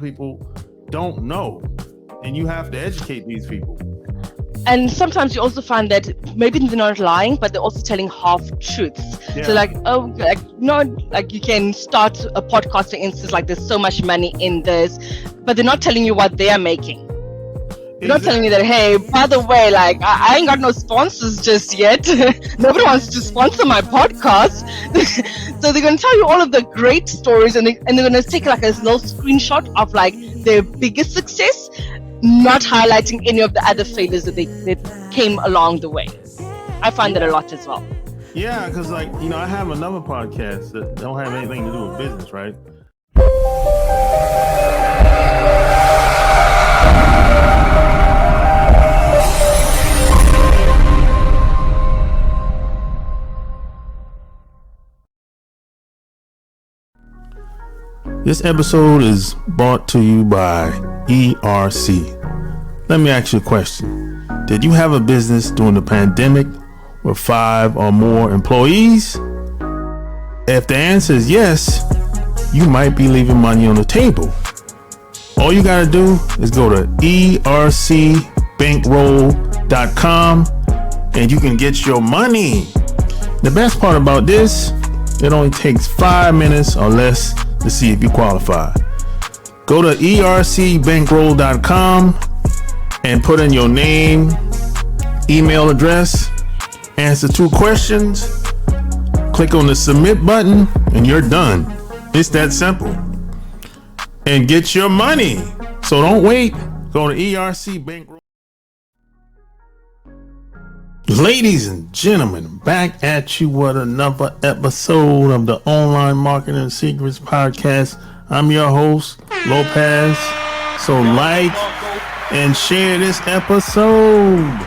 People don't know, and you have to educate these people. And sometimes you also find that maybe they're not lying, but they're also telling half truths. Yeah. So you can start a podcast, for instance, like there's so much money in this, but they're not telling you what they are making. They're not telling you that, hey, by the way, like I ain't got no sponsors just yet. Nobody wants to sponsor my podcast. So they're going to tell you all of the great stories, and they're going to take like a little screenshot of like their biggest success, not highlighting any of the other failures that came along the way. I find that a lot as well. Yeah, because I have another podcast that don't have anything to do with business, right? This episode is brought to you by ERC. Let me ask you a question. Did you have a business during the pandemic with 5 or more employees? If the answer is yes, you might be leaving money on the table. All you gotta do is go to ercbankroll.com and you can get your money. The best part about this, it only takes 5 minutes or less to see if you qualify. Go to ercbankroll.com and put in your name, email address, answer 2 questions, click on the submit button, and you're done. It's that simple. And get your money. So don't wait. Go to ERC Bankroll. Ladies and gentlemen, back at you with another episode of the Online Marketing Secrets Podcast. I'm your host, Lopez. So like and share this episode.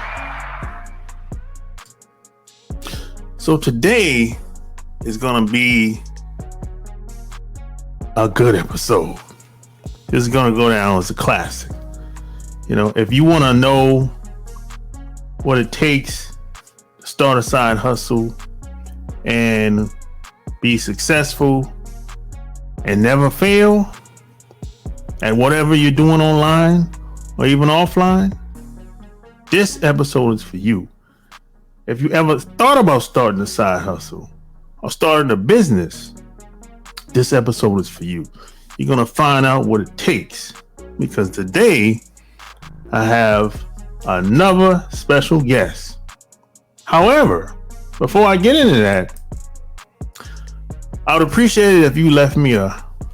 So today is going to be a good episode. This is going to go down as a classic. If you want to know what it takes to start a side hustle and be successful and never fail at whatever you're doing online or even offline, this episode is for you. If you ever thought about starting a side hustle or starting a business, this episode is for you. You're going to find out what it takes, because today I have another special guest. However, before I get into that, I would appreciate it if you left me a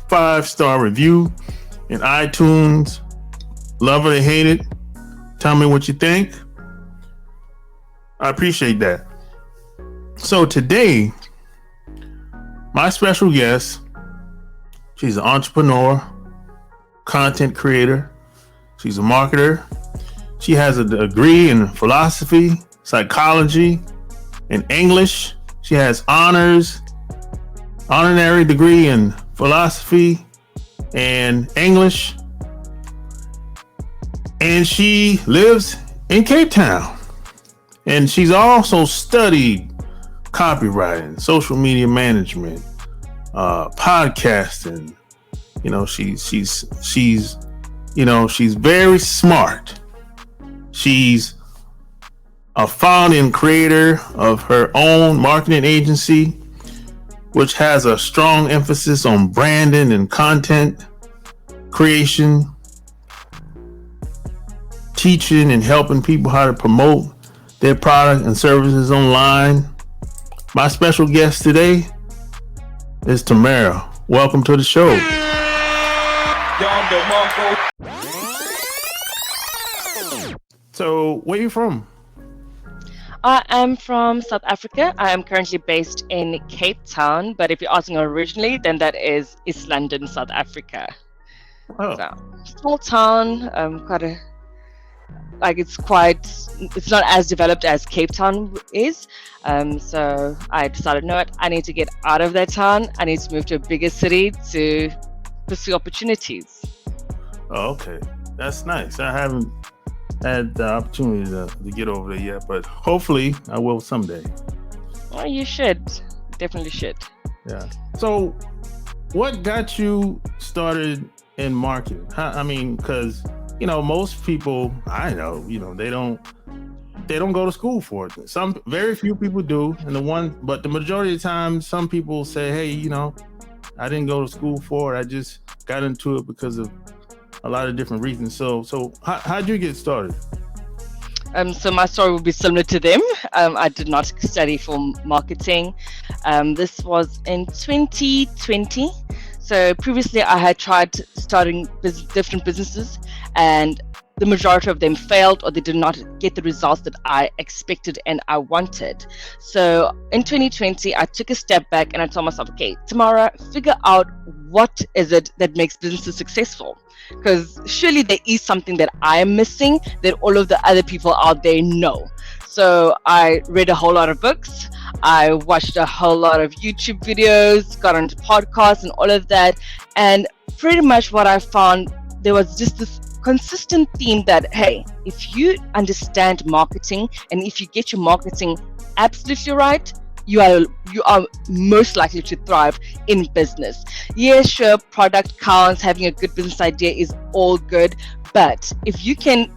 5-star review in iTunes. Love it or hate it. Tell me what you think. I appreciate that. So today, my special guest, she's an entrepreneur, content creator. She's a marketer. She has a degree in philosophy, psychology, and English. She has honorary degree in philosophy and English. And she lives in Cape Town. And she's also studied copywriting, social media management, podcasting. She's very smart. She's a founding creator of her own marketing agency, which has a strong emphasis on branding and content creation, teaching and helping people how to promote their product and services online. My special guest today is Tamara. Welcome to the show. So, where are you from? I am from South Africa. I am currently based in Cape Town, but if you're asking originally, then that is East London, South Africa. Oh. So, small town, it's not as developed as Cape Town is. So I decided, I need to get out of that town. I need to move to a bigger city to pursue opportunities. Oh, okay. That's nice. I haven't had the opportunity to get over there yet, but hopefully I will someday. Well, you should. Definitely should. Yeah. So what got you started in marketing? I mean, because most people I know, they don't go to school for it. Some very few people do, but the majority of the time, some people say, "Hey, I didn't go to school for it. I just got into it because of a lot of different reasons." So how'd you get started? So my story will be similar to them. I did not study for marketing. This was in 2020. So previously I had tried starting different businesses, and the majority of them failed, or they did not get the results that I expected and I wanted. So in 2020, I took a step back and I told myself, okay, Tamara, figure out what is it that makes businesses successful. Because surely there is something that I am missing that all of the other people out there know. So I read a whole lot of books. I watched a whole lot of YouTube videos, got onto podcasts and all of that. And pretty much what I found, there was just this consistent theme that, hey, if you understand marketing and if you get your marketing absolutely right, you are most likely to thrive in business. Yeah, sure, product counts, having a good business idea is all good, but if you can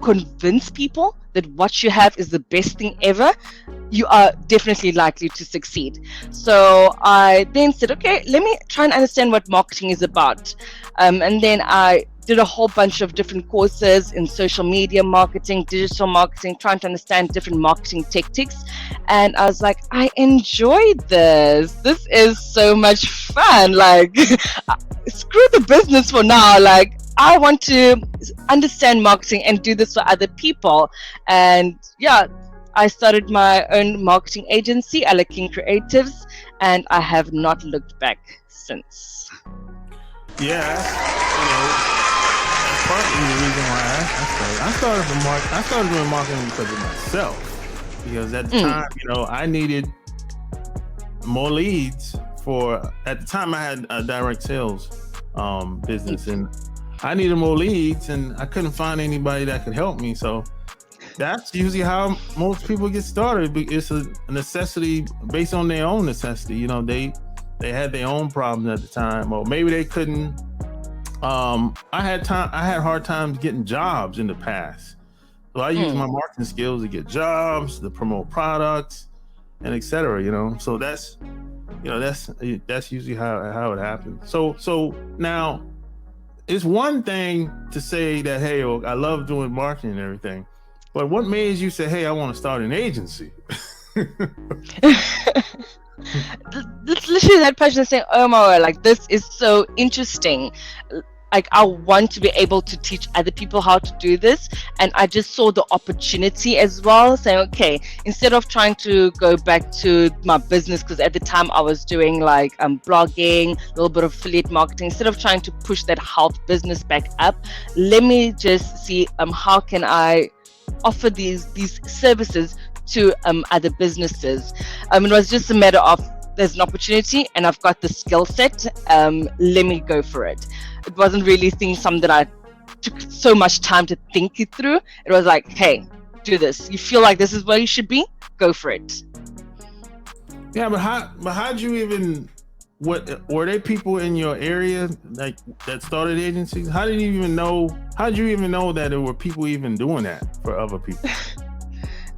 convince people that what you have is the best thing ever, you are definitely likely to succeed. So I then said, okay, let me try and understand what marketing is about. And then I did a whole bunch of different courses in social media marketing, digital marketing, trying to understand different marketing tactics. And I was like, I enjoy this. This is so much fun. Like, screw the business for now. Like, I want to understand marketing and do this for other people. And yeah, I started my own marketing agency, Alaking Creatives, and I have not looked back since. Yeah, that's partly the reason why I started. I started doing marketing because of myself. Because at the time, I needed more leads at the time I had a direct sales business, and I needed more leads, and I couldn't find anybody that could help me. So that's usually how most people get started. It's a necessity based on their own necessity. They had their own problems at the time, or maybe they couldn't. I had hard times getting jobs in the past, so I used my marketing skills to get jobs, to promote products, and etc. So that's usually how it happens. So now, it's one thing to say that, hey, I love doing marketing and everything, but what made you say, hey, I want to start an agency? Literally that person saying, oh my God, like, this is so interesting. Like, I want to be able to teach other people how to do this. And I just saw the opportunity as well, saying, okay, instead of trying to go back to my business, because at the time I was doing like blogging, a little bit of affiliate marketing, instead of trying to push that health business back up, let me just see how can I offer these services to other businesses. It was just a matter of, there's an opportunity and I've got the skill set, let me go for it. It wasn't really something that I took so much time to think it through. It was like, hey, do this. You feel like this is where you should be? Go for it. Yeah, but how'd you even, were there people in your area like that started agencies? How'd you even know that there were people even doing that for other people?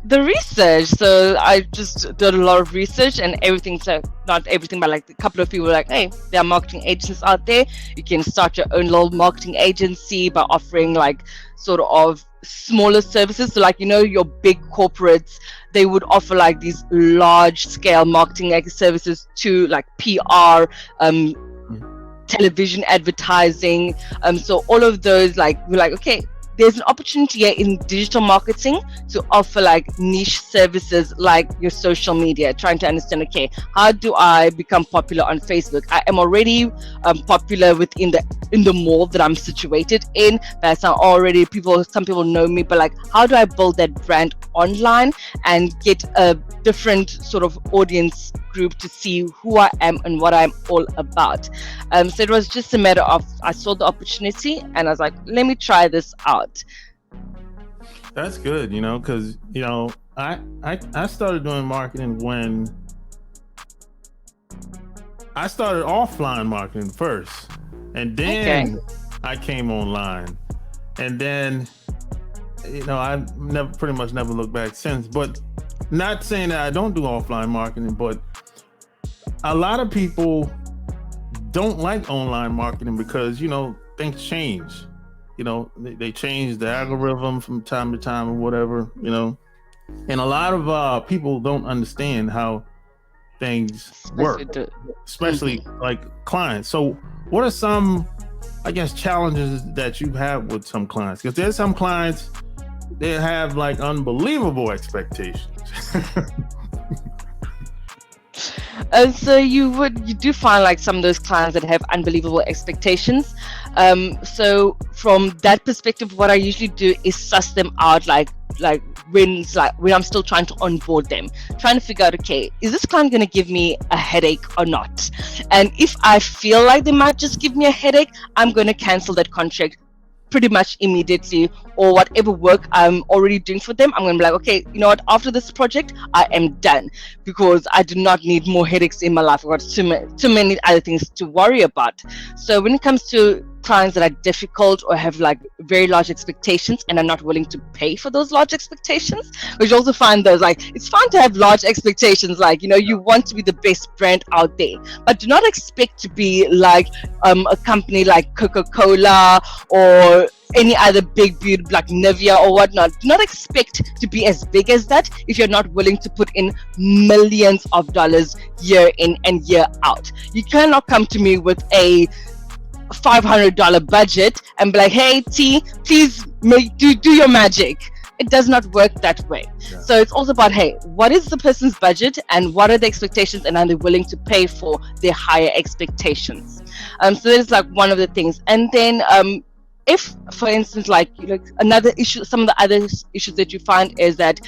The research. So I just did a lot of research, and everything. So not everything, but like a couple of people were like, hey, there are marketing agents out there. You can start your own little marketing agency by offering like sort of smaller services. So like, your big corporates, they would offer like these large scale marketing services to like PR, television advertising. So all of those, like, we're like, okay, there's an opportunity here in digital marketing to offer like niche services like your social media, trying to understand, okay, how do I become popular on Facebook? I am already popular in the mall that I'm situated in. That's already some people know me, but like, how do I build that brand online and get a different sort of audience group to see who I am and what I'm all about? So it was just a matter of, I saw the opportunity and I was like, let me try this out. That's good, because I started doing marketing when I started offline marketing first, and then I came online, and then I've pretty much never looked back since. But not saying that I don't do offline marketing, but a lot of people don't like online marketing because things change. They change the algorithm from time to time or whatever. And a lot of people don't understand how things work, especially like clients. So what are some, I guess, challenges that you have with some clients? Because there's some clients, they have like unbelievable expectations. So you do find like some of those clients that have unbelievable expectations. So from that perspective, what I usually do is suss them out, like when I'm still trying to onboard them, trying to figure out, okay, is this client going to give me a headache or not? And if I feel like they might just give me a headache, I'm going to cancel that contract pretty much immediately, or whatever work I'm already doing for them, I'm going to be like, okay, you know what, after this project I am done, because I do not need more headaches in my life. I've got too many other things to worry about. So when it comes to clients that are difficult or have like very large expectations and are not willing to pay for those large expectations, which you also find those, like, it's fun to have large expectations, like, you want to be the best brand out there, but do not expect to be like a company like Coca-Cola or any other big beauty like Nivea or whatnot. Do not expect to be as big as that if you're not willing to put in millions of dollars year in and year out. You cannot come to me with a $500 budget and be like, hey T, please do your magic. It does not work that way. Yeah. So it's also about, hey, what is the person's budget and what are the expectations, and are they willing to pay for their higher expectations? So that's like one of the things. And then if, for instance, like another issue, some of the other issues that you find is that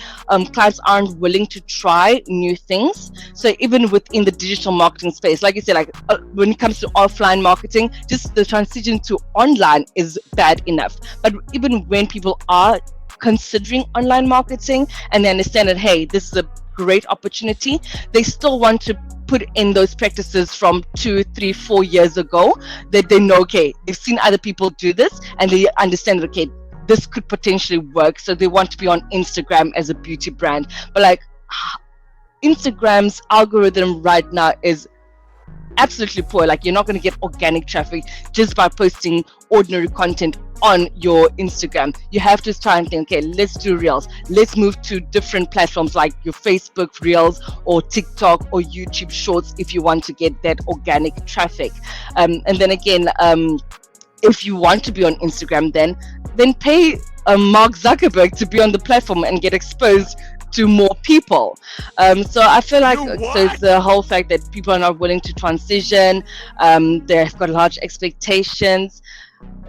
clients aren't willing to try new things. So even within the digital marketing space, like you said, like when it comes to offline marketing, just the transition to online is bad enough. But even when people are considering online marketing and they understand that, hey, this is a great opportunity, they still want to put in those practices from 2, 3, 4 years ago, that they know, okay, they've seen other people do this and they understand that, okay, this could potentially work. So they want to be on Instagram as a beauty brand. But like Instagram's algorithm right now is absolutely poor. Like, you're not going to get organic traffic just by posting ordinary content on your Instagram. You have to try and think, okay, let's do reels, let's move to different platforms like your Facebook reels or TikTok or YouTube shorts if you want to get that organic traffic. And then again, if you want to be on Instagram, then pay Mark Zuckerberg to be on the platform and get exposed to more people. So I feel like so it's the whole fact that people are not willing to transition, they've got large expectations.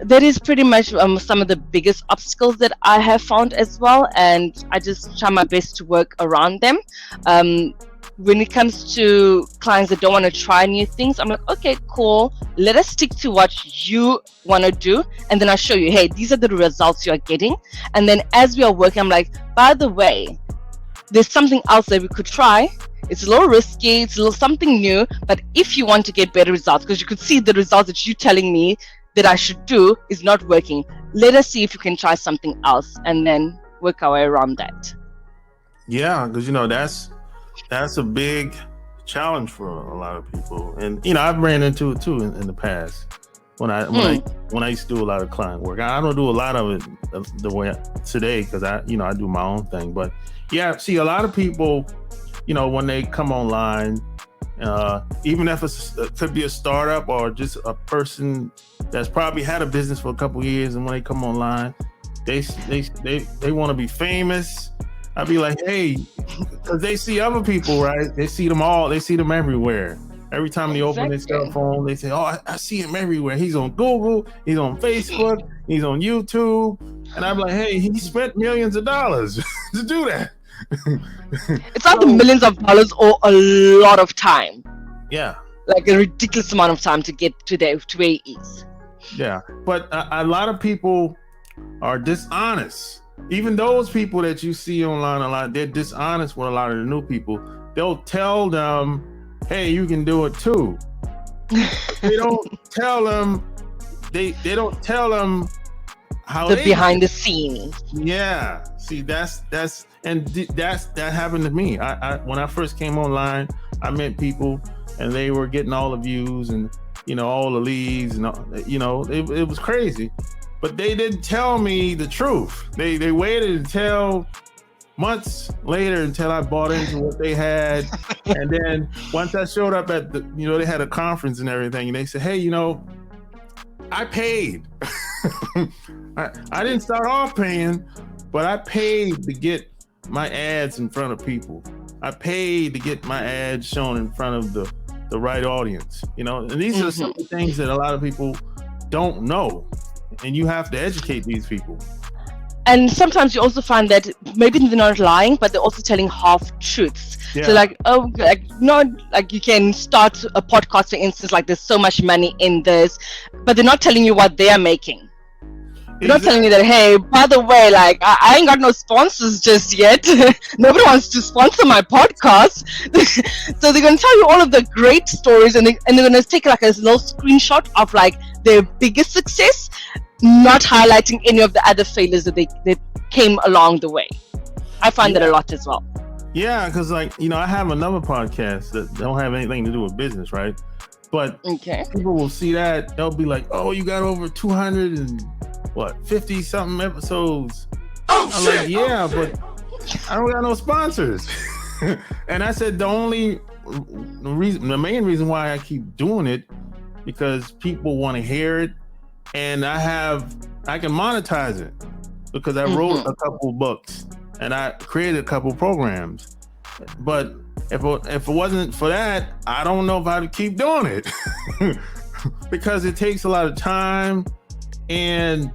That is pretty much some of the biggest obstacles that I have found as well, and I just try my best to work around them. When it comes to clients that don't want to try new things, I'm like, okay, cool, let us stick to what you want to do, and then I'll show you, hey, these are the results you are getting. And then as we are working, I'm like, by the way, there's something else that we could try. It's a little risky, it's a little something new, but if you want to get better results, because you could see the results that you're telling me that I should do is not working, let us see if you can try something else, and then work our way around that. Yeah, because that's a big challenge for a lot of people, and I've ran into it too in the past when I used to do a lot of client work. I don't do a lot of it the way today because I do my own thing, but yeah, see, a lot of people, when they come online, even if it could be a startup or just a person that's probably had a business for a couple of years, and when they come online, they want to be famous. I'd be like, hey, because they see other people, right? They see them everywhere. Every time they open their cell phone, they say, oh, I see him everywhere. He's on Google, he's on Facebook, he's on YouTube. And I'm like, hey, he spent millions of dollars to do that. It's not the millions of dollars or a lot of time. Yeah. Like a ridiculous amount of time to get to where he is. Yeah. But a lot of people are dishonest. Even those people that you see online a lot, they're dishonest with a lot of the new people. They'll tell them, hey, you can do it too. They don't tell them, they don't tell them how The they behind did. the scenes. Yeah, see, that happened to me. I when I first came online, I met people, and they were getting all the views and all the leads, and it was crazy. But they didn't tell me the truth. They waited until months later until I bought into what they had, and then once I showed up at the they had a conference and everything, and they said, hey, I paid. I didn't start off paying, but I paid to get my ads in front of people. I paid to get my ads shown in front of the right audience. And these are some of the things that a lot of people don't know, and you have to educate these people. And sometimes you also find that maybe they're not lying, but they're also telling half truths. Yeah. So you can start a podcast, for instance, like there's so much money in this, but they're not telling you what they're making. They're not telling you that, hey, by the way, like I ain't got no sponsors just yet. Nobody wants to sponsor my podcast. So they're going to tell you all of the great stories, and they're going to take like a little screenshot of like their biggest success, not highlighting any of the other failures that came along the way. I find that a lot as well. Yeah, because I have another podcast that don't have anything to do with business, right? But people will see that, they'll be like, "Oh, you got over 250 something episodes." I'm like, "Yeah, but I don't got no sponsors." And I said the main reason why I keep doing it, because people want to hear it. And I can monetize it because I wrote a couple books and I created a couple programs. But if it wasn't for that, I don't know if I'd keep doing it because it takes a lot of time, and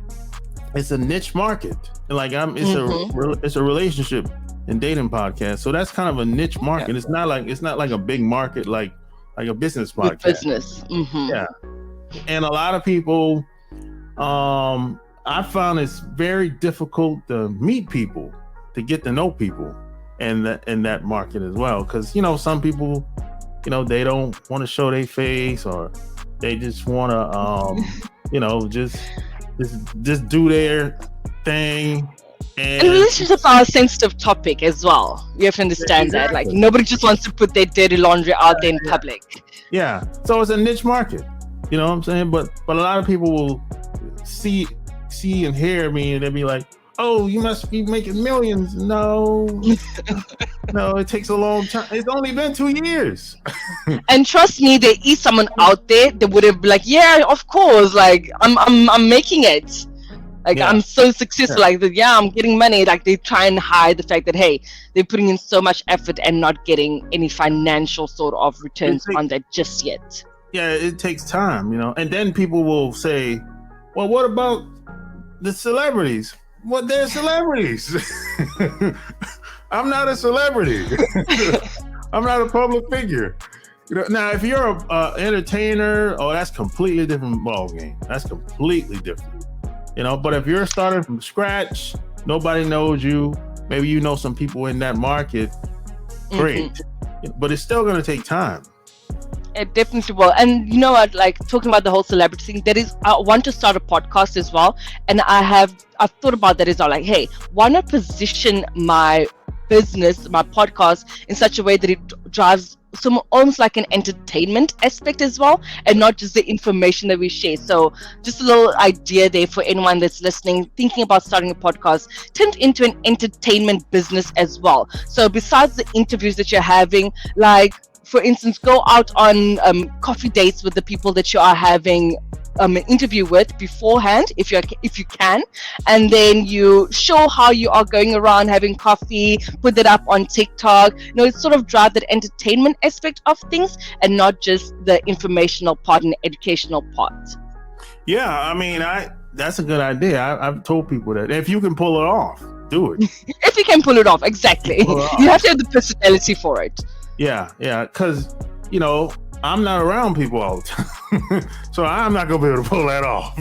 it's a niche market. Like it's a relationship and dating podcast, so that's kind of a niche market. It's not like a big market like a business podcast. With business, yeah. And a lot of people. I found it's very difficult to meet people, to get to know people in that market as well. Because, some people, they don't want to show their face, or they just want to, just do their thing. And relationships are a sensitive topic as well. You have to understand that. Like, nobody just wants to put their dirty laundry out there in public. Yeah. So it's a niche market. You know what I'm saying? But a lot of people will see and hear me, and they'll be like, "Oh, you must be making millions." No, it takes a long time. It's only been 2 years. And trust me, there is someone out there that would have been like, "Yeah, of course. Like, I'm making it. Like, I'm so successful. Like, I'm getting money." Like, they try and hide the fact that, hey, they're putting in so much effort and not getting any financial sort of returns on that just yet. Yeah, it takes time, And then people will say, "Well, what about the celebrities?" Well, they're celebrities. I'm not a celebrity. I'm not a public figure. Now, if you're a entertainer, that's completely different ballgame. That's completely different. But if you're starting from scratch, nobody knows you. Maybe you know some people in that market. Great, but it's still going to take time. It definitely will. And you know what, like talking about the whole celebrity thing, I want to start a podcast as well. And I've thought about that as well. Like, hey, why not position my business, my podcast, in such a way that it drives some almost like an entertainment aspect as well, and not just the information that we share. So just a little idea there for anyone that's listening, thinking about starting a podcast, turn it into an entertainment business as well. So besides the interviews that you're having, like, for instance, go out on coffee dates with the people that you are having an interview with beforehand, if you can, and then you show how you are going around having coffee, put that up on TikTok. It's sort of drive that entertainment aspect of things, and not just the informational part and the educational part. Yeah, I mean, that's a good idea. I've told people that if you can pull it off, do it. If you can pull it off, exactly. You have to have the personality for it. Yeah, because, I'm not around people all the time. So I'm not going to be able to pull that off.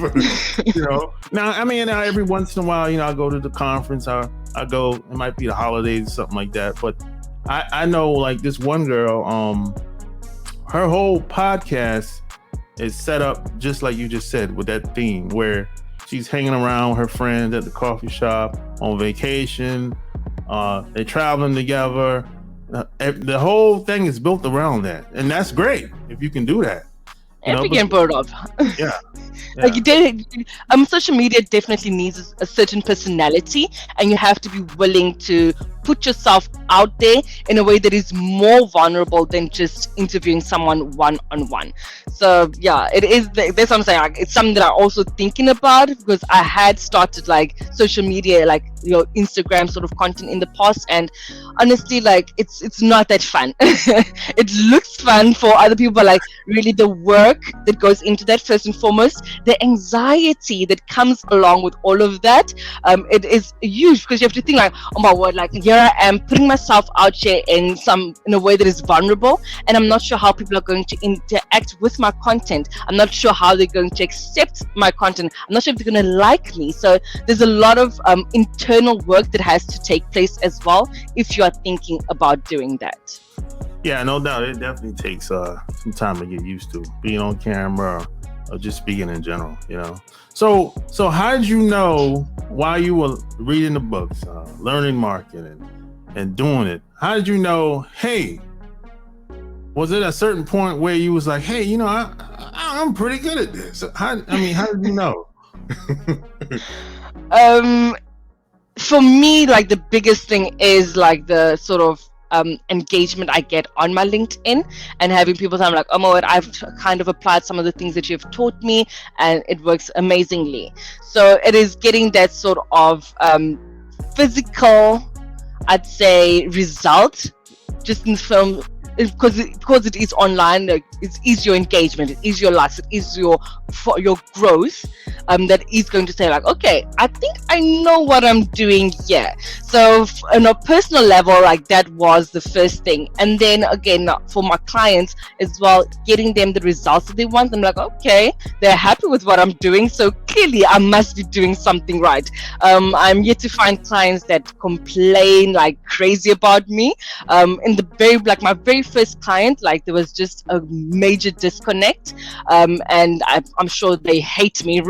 Now, I mean, every once in a while, I go to the conference, I go, it might be the holidays or something like that. But I know, like, this one girl, her whole podcast is set up just like you just said, with that theme where she's hanging around with her friends at the coffee shop on vacation. They're traveling together. The whole thing is built around that, and that's great if you can do that. If you can pull it off. Yeah. Like social media definitely needs a certain personality, and you have to be willing to put yourself out there in a way that is more vulnerable than just interviewing someone one-on-one. So yeah, it is. That's what I'm saying. Like, it's something that I'm also thinking about, because I had started like social media, like Instagram sort of content in the past, and honestly, like it's not that fun. It looks fun for other people, but like really the work that goes into that, first and foremost, the anxiety that comes along with all of that, it is huge, because you have to think like, oh my word, like here I am putting myself out here in a way that is vulnerable, and I'm not sure how people are going to interact with my content. I'm not sure how they're going to accept my content. I'm not sure if they're going to like me. So there's a lot of internal work that has to take place as well if you are thinking about doing that. Yeah, no doubt. It definitely takes some time to get used to being on camera or just speaking in general, So how did you know, while you were reading the books, learning marketing and doing it, how did you know, hey, was it a certain point where you was like, hey, I'm pretty good at this? How did you know? For me, like the biggest thing is like the sort of engagement I get on my LinkedIn, and having people tell me like, oh my word, I've kind of applied some of the things that you've taught me and it works amazingly. So it is getting that sort of physical, I'd say, result just in the film, because it is online. Like, it is your engagement, it is your likes, it is your growth, that is going to say like, okay, I think I know what I'm doing here. So on a personal level, like that was the first thing. And then again, for my clients as well, getting them the results that they want. I'm like, okay, they're happy with what I'm doing, so clearly I must be doing something right. I'm yet to find clients that complain like crazy about me. In the my very first client, like there was just a major disconnect, and I'm sure they hate me.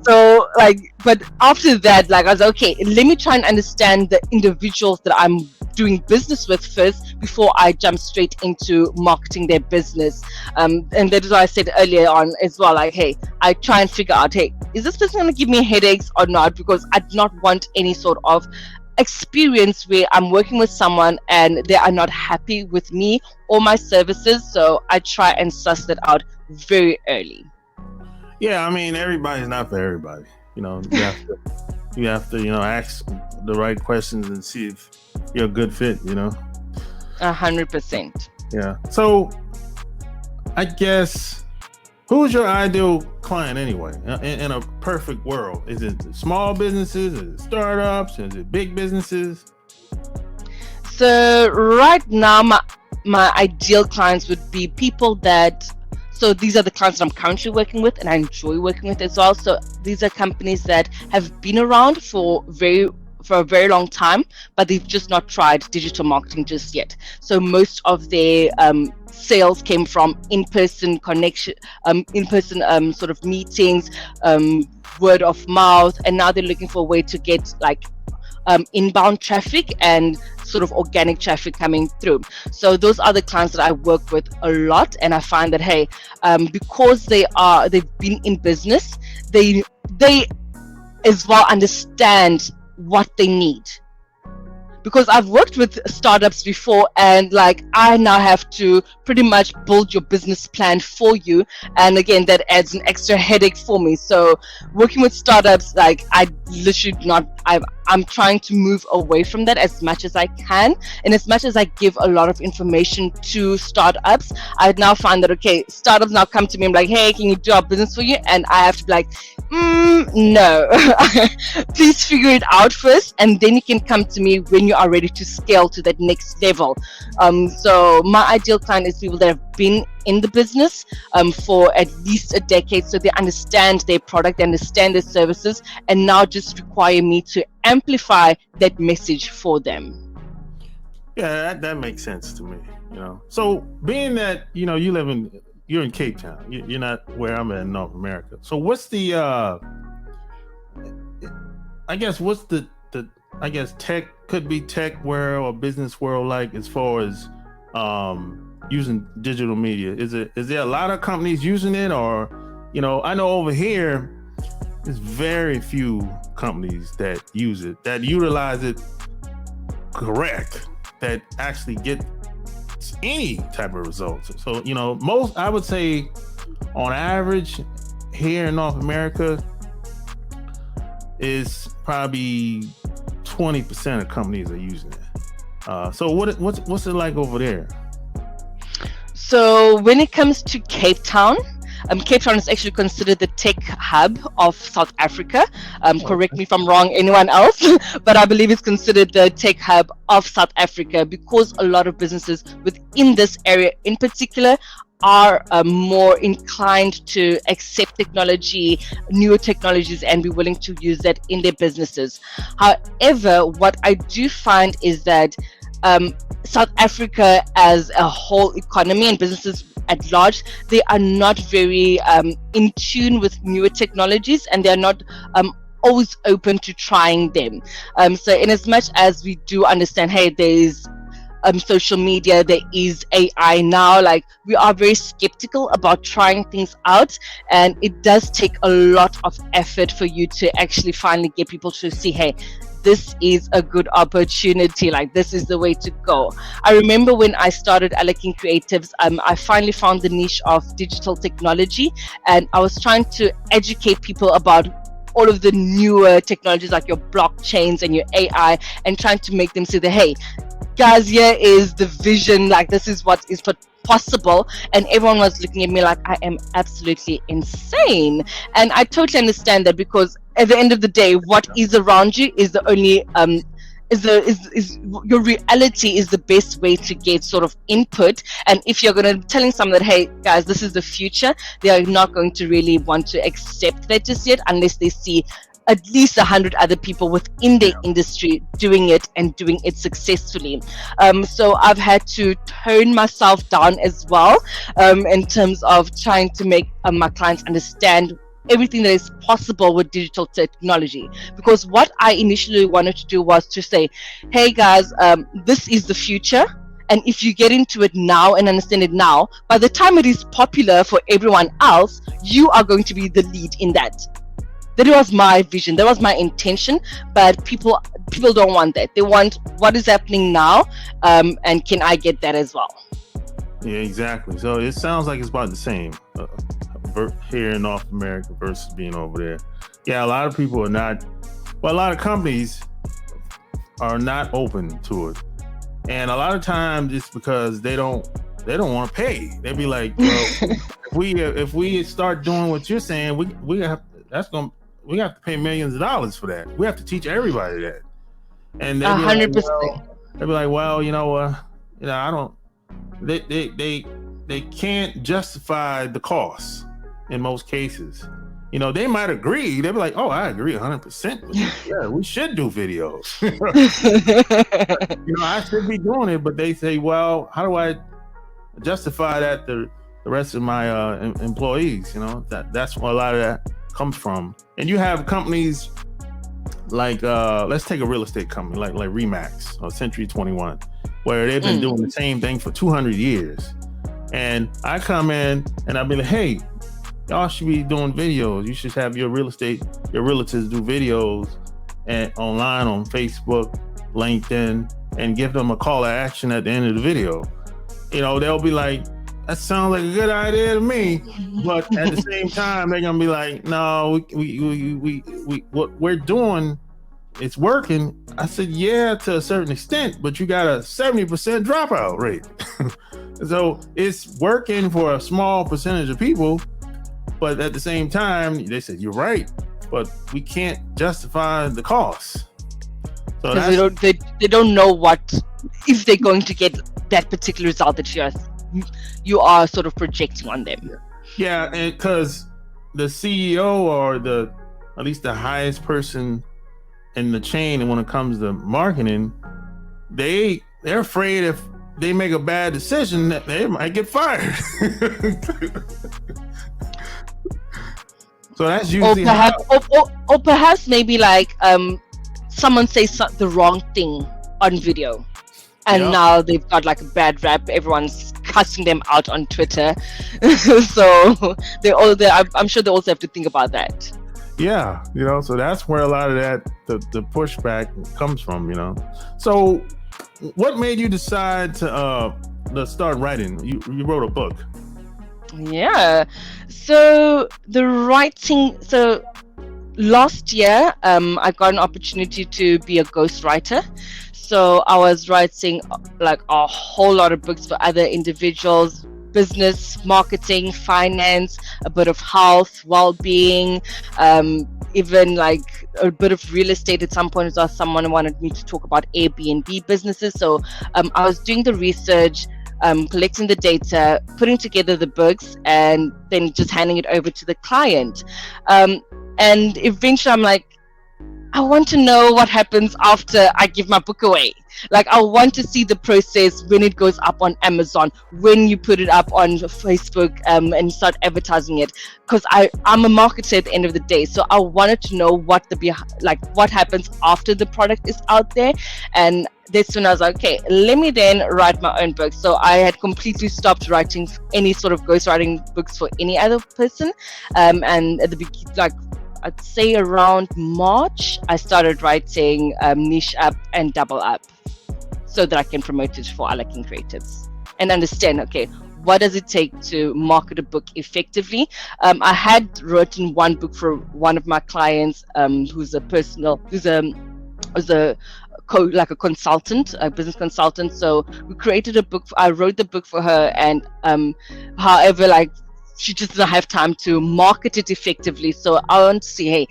So like, but after that, like I was like, okay, let me try and understand the individuals that I'm doing business with first before I jump straight into marketing their business. And that is what I said earlier on as well, like, hey, I try and figure out, hey, is this person going to give me headaches or not? Because I do not want any sort of experience where I'm working with someone and they are not happy with me or my services. So I try and suss that out very early. Yeah, I mean, everybody's not for everybody. You have to ask the right questions and see if you're a good fit. 100%. Yeah. So I guess, who's your ideal client anyway? In a perfect world, is it small businesses? Is it startups? Is it big businesses? So right now, my ideal clients would be people that. So these are the clients that I'm currently working with, and I enjoy working with as well. So these are companies that have been around for a very long time, but they've just not tried digital marketing just yet. So most of their sales came from in-person connection, in-person sort of meetings, word of mouth, and now they're looking for a way to get like inbound traffic and sort of organic traffic coming through. So those are the clients that I work with a lot, and I find that, hey, because they've been in business, they as well understand what they need. Because I've worked with startups before, and like I now have to pretty much build your business plan for you, and again that adds an extra headache for me. So working with startups, like I literally I'm trying to move away from that as much as I can. And as much as I give a lot of information to startups, I now find that, okay, startups now come to me and like, hey, can you do our business for you? And I have to be like, no, please figure it out first, and then you can come to me when you are ready to scale to that next level. So my ideal client is people that have been in the business for at least a decade, so they understand their product, they understand their services, and now just require me to amplify that message for them. Yeah, that makes sense to me. So being that you live in you're in Cape Town. You're not where I'm at in North America. So what's the I guess what's the I guess tech could be tech world or business world like as far as using digital media? Is there a lot of companies using it, or I know over here there's very few companies that use it, that utilize it correct, that actually get any type of results. So most, I would say on average here in North America is probably 20% of companies are using it. So what's it like over there? So when it comes to Cape Town, Cape Town is actually considered the tech hub of South Africa. Correct me if I'm wrong, anyone else, but I believe it's considered the tech hub of South Africa because a lot of businesses within this area in particular are more inclined to accept technology, newer technologies, and be willing to use that in their businesses. However, what I do find is that South Africa as a whole economy and businesses at large, they are not very in tune with newer technologies, and they're not always open to trying them. So in as much as we do understand, hey, there's social media, there is AI now, like we are very skeptical about trying things out, and it does take a lot of effort for you to actually finally get people to see, hey, this is a good opportunity, like this is the way to go. I remember when I started Alaking Creatives, I finally found the niche of digital technology, and I was trying to educate people about all of the newer technologies like your blockchains and your AI, and trying to make them see that, hey guys, here is the vision, like this is what is possible. And everyone was looking at me like I am absolutely insane, and I totally understand that, because at the end of the day, what is around you is the only is your reality is the best way to get sort of input. And if you're going to be telling someone that, hey guys, this is the future, they are not going to really want to accept that just yet unless they see at least 100 other people within the industry doing it and doing it successfully. So I've had to tone myself down as well, in terms of trying to make my clients understand everything that is possible with digital technology. Because what I initially wanted to do was to say, hey guys, this is the future. And if you get into it now and understand it now, by the time it is popular for everyone else, you are going to be the lead in that. That was my vision, that was my intention, but people don't want that. They want what is happening now, and can I get that as well? Yeah, exactly. So it sounds like it's about the same here in North America versus being over there. Yeah, a lot of people are not, well, a lot of companies are not open to it, and a lot of times it's because they don't want to pay. They be like, well, if we start doing what you're saying, we have to pay millions of dollars for that. We have to teach everybody that. And 100%. They'd be like, well, I don't. They can't justify the cost in most cases. They might agree. They'd be like, oh, I agree 100%. Yeah, we should do videos. I should be doing it, but they say, well, how do I justify that the rest of my employees? That's where a lot of that comes from. And you have companies like let's take a real estate company like Remax or Century 21, where they've been doing the same thing for 200 years. And I come in and I'll be like, hey, y'all should be doing videos. You should have your realtors do videos and online on Facebook, LinkedIn, and give them a call to action at the end of the video. They'll be like, that sounds like a good idea to me, but at the same time, they're gonna be like, "No, we what we're doing, it's working." I said, "Yeah, to a certain extent, but you got a 70% dropout rate, so it's working for a small percentage of people, but at the same time, they said you're right, but we can't justify the costs." So they don't know what if they're going to get that particular result that you are sort of projecting on them. Yeah, and because the CEO or at least the highest person in the chain, and when it comes to marketing, they're afraid if they make a bad decision, that they might get fired. So that's usually or perhaps maybe like someone says the wrong thing on video, and now they've got like a bad rap. Everyone's cussing them out on Twitter. So I'm sure they also have to think about that. Yeah, so that's where a lot of that the pushback comes from. So what made you decide to start writing? You wrote a book. Yeah. So last year, I got an opportunity to be a ghostwriter. So I was writing like a whole lot of books for other individuals, business, marketing, finance, a bit of health, well-being, even like a bit of real estate. At some point as well, someone wanted me to talk about Airbnb businesses. So I was doing the research, collecting the data, putting together the books, and then just handing it over to the client. And eventually I'm like, I want to know what happens after I give my book away. Like, I want to see the process when it goes up on Amazon, when you put it up on Facebook, and start advertising it. Because I'm a marketer at the end of the day, so I wanted to know what happens after the product is out there. And that's when I was like, okay, let me then write my own book. So I had completely stopped writing any sort of ghostwriting books for any other person. And at the beginning, I'd say around March, I started writing Niche Up and Double Up, so that I can promote it for Alaking Creatives and understand, okay, what does it take to market a book effectively? I had written one book for one of my clients, who's a consultant, a business consultant. So we created a book. I wrote the book for her, and however, she just doesn't have time to market it effectively. So I want to see, hey,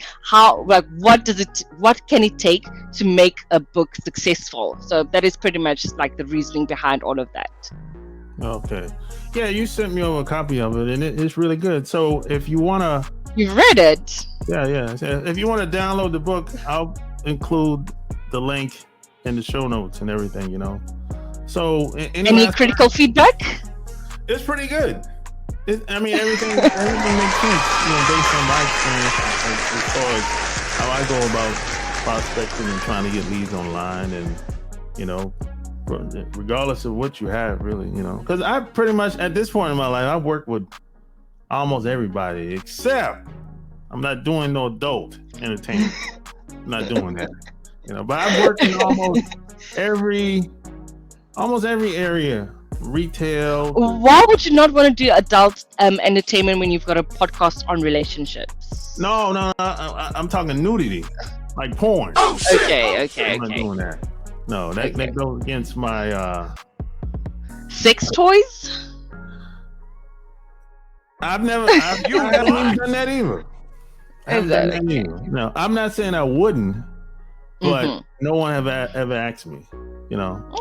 what can it take to make a book successful? So that is pretty much the reasoning behind all of that. Okay. Yeah, you sent me over a copy of it, and it's really good. So if you want to... You've read it? Yeah. If you want to download the book, I'll include the link in the show notes and everything, So any critical feedback? It's pretty good. Everything makes sense, based on my experience as far as how I go about prospecting and trying to get leads online, and regardless of what you have, really, because I pretty much at this point in my life, I've worked with almost everybody, except I'm not doing no adult entertainment. I'm not doing that, but I've worked in almost every area. Retail. Why would you not want to do adult entertainment when you've got a podcast on relationships? No, I'm talking nudity, like porn. Okay. I'm not doing that. No, that goes against my sex toys. I haven't even done that either. No, I'm not saying I wouldn't, but no one ever asked me,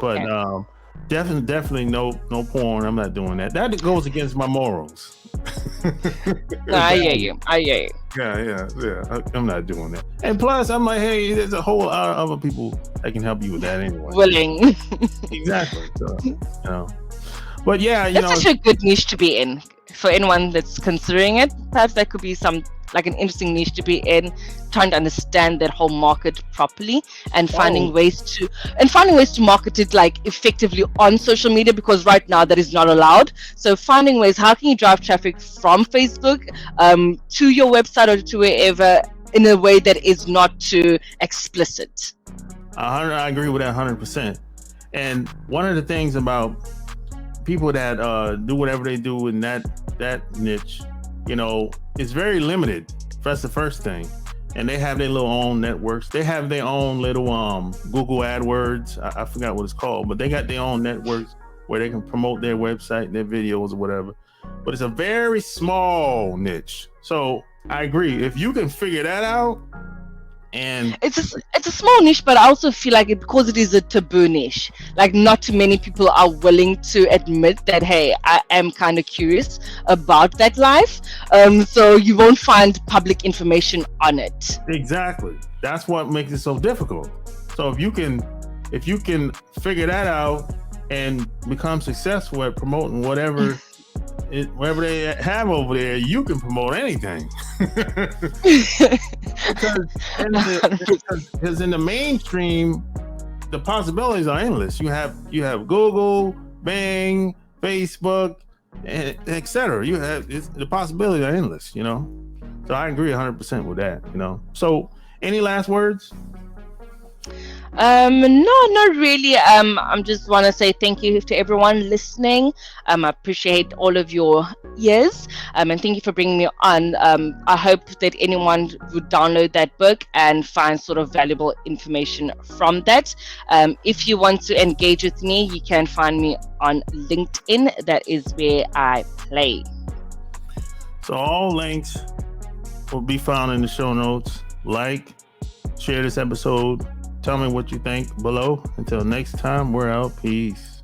but definitely no porn. I'm not doing that. That goes against my morals. I hear you. Yeah. I'm not doing that. And plus, I'm like, hey, there's a whole lot of other people that can help you with that anyway. Willing. Exactly. So, but yeah, that's such a good niche to be in for anyone that's considering it. Perhaps that could be an interesting niche to be in, trying to understand that whole market properly and finding ways to market it effectively on social media, because right now that is not allowed. So finding ways, how can you drive traffic from Facebook to your website or to wherever in a way that is not too explicit. I agree with that 100%. And one of the things about people that do whatever they do in that niche, it's very limited. That's the first thing. And they have their little own networks. They have their own little Google AdWords. I forgot what it's called, but they got their own networks where they can promote their website, their videos or whatever. But it's a very small niche. So I agree. If you can figure that out, and it's a small niche, but I also feel like because it is a taboo niche, not too many people are willing to admit that, hey, I am kind of curious about that life. So you won't find public information on it. Exactly. That's what makes it so difficult. So if you can figure that out and become successful at promoting whatever they have over there. You can promote anything. because in the mainstream, the possibilities are endless. You have Google, Bing, Facebook, etc. The possibilities are endless, you know. So I agree 100% with that, you know. So any last words? No, not really. I'm just want to say thank you to everyone listening. I appreciate all of your ears. And thank you for bringing me on. I hope that anyone would download that book and find sort of valuable information from that. If you want to engage with me, you can find me on LinkedIn. That is where I play. So all links will be found in the show notes. Like, share this episode. Tell me what you think below. Until next time, we're out. Peace.